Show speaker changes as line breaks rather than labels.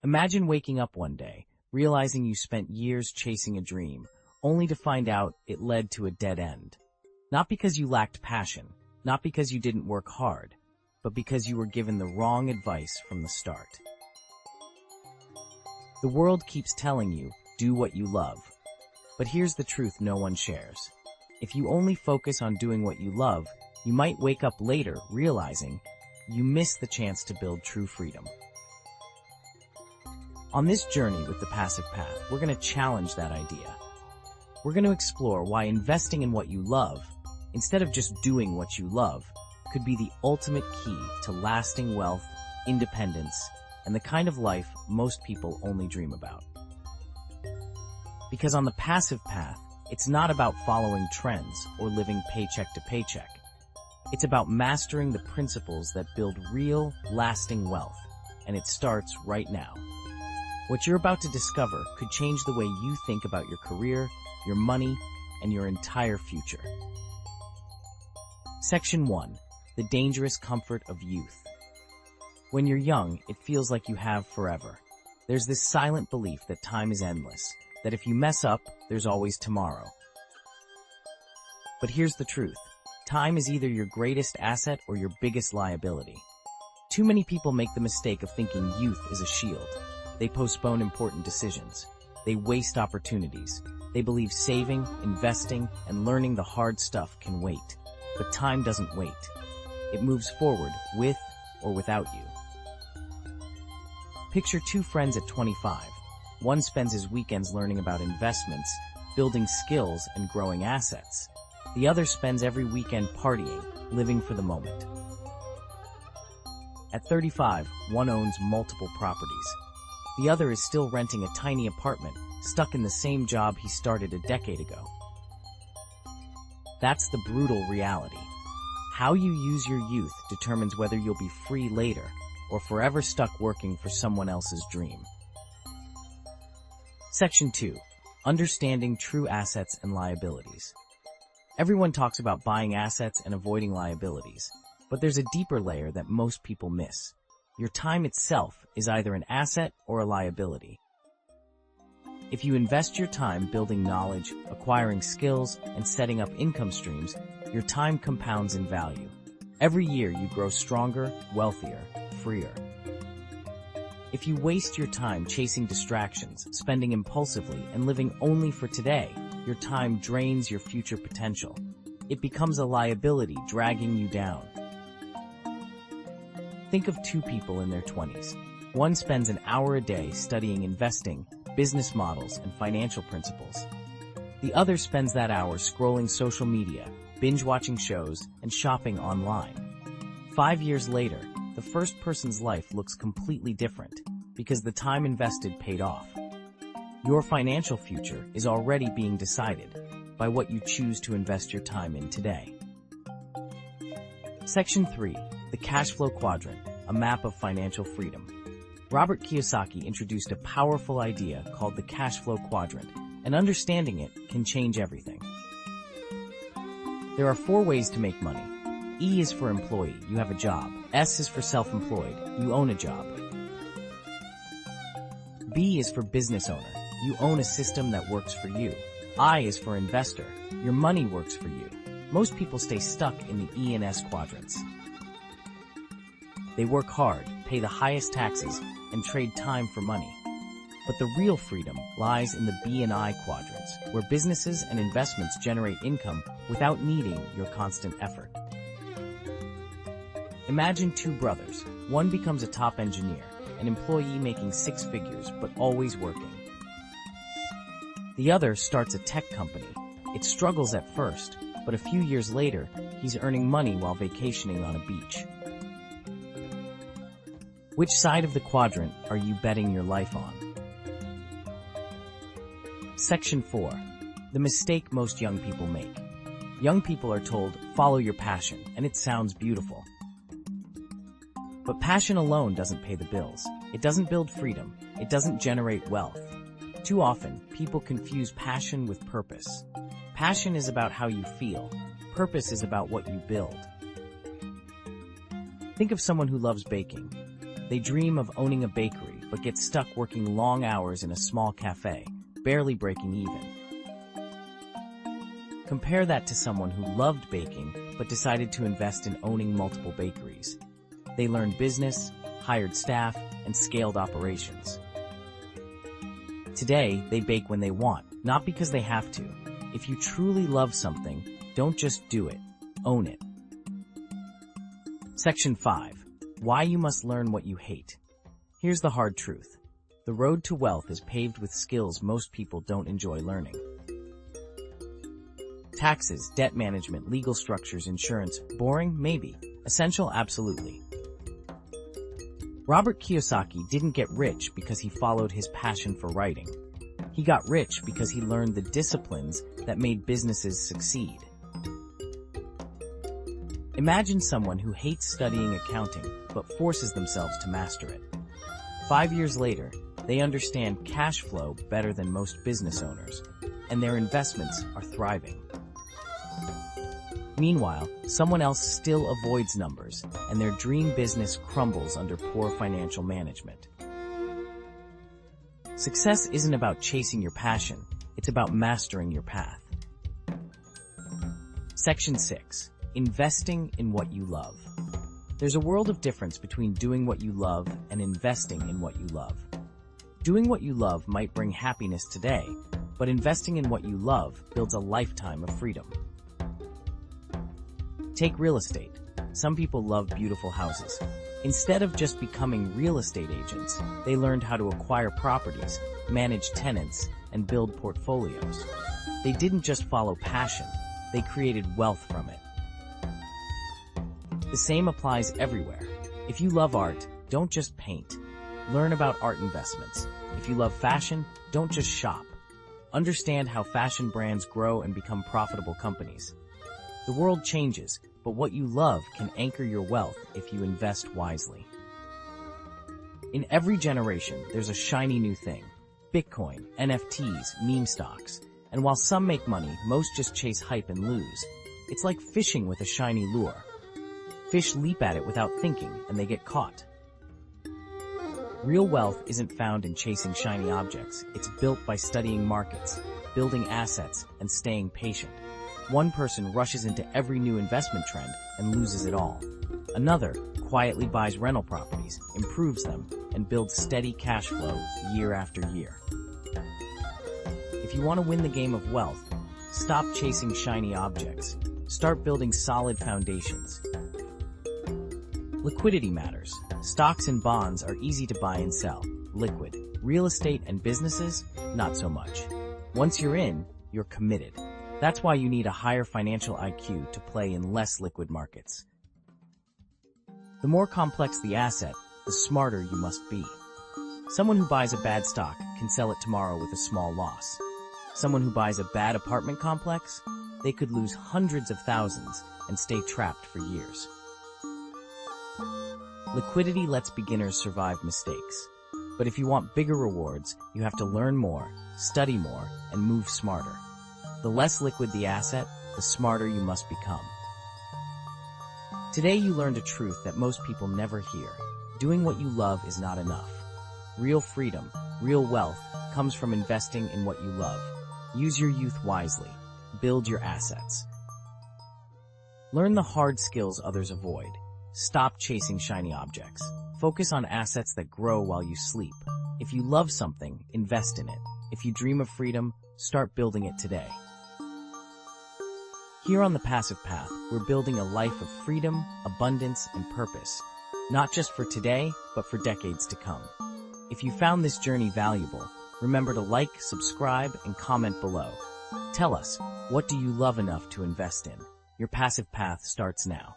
Imagine waking up one day, realizing you spent years chasing a dream, only to find out it led to a dead end. Not because you lacked passion, not because you didn't work hard, but because you were given the wrong advice from the start. The world keeps telling you, do what you love. But here's the truth no one shares. If you only focus on doing what you love, you might wake up later realizing you missed the chance to build true freedom. On this journey with the passive path, we're going to challenge that idea. We're going to explore why investing in what you love, instead of just doing what you love, could be the ultimate key to lasting wealth, independence, and the kind of life most people only dream about. Because on the passive path, it's not about following trends or living paycheck to paycheck. It's about mastering the principles that build real, lasting wealth, and it starts right now. What you're about to discover could change the way you think about your career, your money, and your entire future. Section 1. The dangerous comfort of youth. When you're young, it feels like you have forever. There's this silent belief that time is endless, that if you mess up, there's always tomorrow. But here's the truth. Time is either your greatest asset or your biggest liability. Too many people make the mistake of thinking youth is a shield. They postpone important decisions. They waste opportunities. They believe saving, investing, and learning the hard stuff can wait. But time doesn't wait. It moves forward with or without you. Picture two friends at 25. One spends his weekends learning about investments, building skills, and growing assets. The other spends every weekend partying, living for the moment. At 35, one owns multiple properties. The other is still renting a tiny apartment, stuck in the same job he started a decade ago. That's the brutal reality. How you use your youth determines whether you'll be free later or forever stuck working for someone else's dream. Section 2. Understanding true assets and liabilities. Everyone talks about buying assets and avoiding liabilities, but there's a deeper layer that most people miss. Your time itself is either an asset or a liability. If you invest your time building knowledge, acquiring skills, and setting up income streams, your time compounds in value. Every year you grow stronger, wealthier, freer. If you waste your time chasing distractions, spending impulsively, and living only for today, your time drains your future potential. It becomes a liability dragging you down. Think of two people in their 20s. One spends an hour a day studying investing, business models, and financial principles. The other spends that hour scrolling social media, binge-watching shows, and shopping online. 5 years later, the first person's life looks completely different because the time invested paid off. Your financial future is already being decided by what you choose to invest your time in today. Section 3. The Cashflow Quadrant, a map of financial freedom. Robert Kiyosaki introduced a powerful idea called the Cashflow Quadrant, and understanding it can change everything. There are 4 ways to make money. E is for employee, you have a job. S is for self-employed, you own a job. B is for business owner, you own a system that works for you. I is for investor, your money works for you. Most people stay stuck in the E and S quadrants. They work hard, pay the highest taxes, and trade time for money. But the real freedom lies in the B and I quadrants, where businesses and investments generate income without needing your constant effort. Imagine 2 brothers. One becomes a top engineer, an employee making 6 figures but always working. The other starts a tech company. It struggles at first, but a few years later, he's earning money while vacationing on a beach. Which side of the quadrant are you betting your life on? Section 4. The mistake most young people make. Young people are told, follow your passion, and it sounds beautiful. But passion alone doesn't pay the bills. It doesn't build freedom. It doesn't generate wealth. Too often, people confuse passion with purpose. Passion is about how you feel. Purpose is about what you build. Think of someone who loves baking. They dream of owning a bakery, but get stuck working long hours in a small cafe, barely breaking even. Compare that to someone who loved baking but decided to invest in owning multiple bakeries. They learned business, hired staff, and scaled operations. Today, they bake when they want, not because they have to. If you truly love something, don't just do it, own it. Section 5. Why you must learn what you hate. Here's the hard truth. The road to wealth is paved with skills most people don't enjoy learning. Taxes, debt management, legal structures, insurance. Boring? Maybe. Essential? Absolutely. Robert Kiyosaki didn't get rich because he followed his passion for writing. He got rich because he learned the disciplines that made businesses succeed. Imagine someone who hates studying accounting but forces themselves to master it. 5 years later, they understand cash flow better than most business owners, and their investments are thriving. Meanwhile, someone else still avoids numbers, and their dream business crumbles under poor financial management. Success isn't about chasing your passion, it's about mastering your path. Section 6. Investing in what you love. There's a world of difference between doing what you love and investing in what you love. Doing what you love might bring happiness today, but investing in what you love builds a lifetime of freedom. Take real estate. Some people love beautiful houses. Instead of just becoming real estate agents, they learned how to acquire properties, manage tenants, and build portfolios. They didn't just follow passion, they created wealth from it. The same applies everywhere. If you love art, don't just paint. Learn about art investments. If you love fashion, don't just shop. Understand how fashion brands grow and become profitable companies. The world changes, but what you love can anchor your wealth if you invest wisely. In every generation, there's a shiny new thing. Bitcoin, NFTs, meme stocks. And while some make money, most just chase hype and lose. It's like fishing with a shiny lure. Fish leap at it without thinking, and they get caught. Real wealth isn't found in chasing shiny objects. It's built by studying markets, building assets, and staying patient. One person rushes into every new investment trend and loses it all. Another quietly buys rental properties, improves them, and builds steady cash flow year after year. If you want to win the game of wealth, stop chasing shiny objects. Start building solid foundations. Liquidity matters. Stocks and bonds are easy to buy and sell. Liquid. Real estate and businesses, not so much. Once you're in, you're committed. That's why you need a higher financial IQ to play in less liquid markets. The more complex the asset, the smarter you must be. Someone who buys a bad stock can sell it tomorrow with a small loss. Someone who buys a bad apartment complex, they could lose hundreds of thousands and stay trapped for years. Liquidity lets beginners survive mistakes. But if you want bigger rewards, you have to learn more, study more, and move smarter. The less liquid the asset, the smarter you must become. Today you learned a truth that most people never hear. Doing what you love is not enough. Real freedom, real wealth, comes from investing in what you love. Use your youth wisely. Build your assets. Learn the hard skills others avoid. Stop chasing shiny objects. Focus on assets that grow while you sleep. If you love something, invest in it. If you dream of freedom, start building it today. Here on the Passive Path, we're building a life of freedom, abundance, and purpose. Not just for today, but for decades to come. If you found this journey valuable, remember to like, subscribe, and comment below. Tell us, what do you love enough to invest in? Your Passive Path starts now.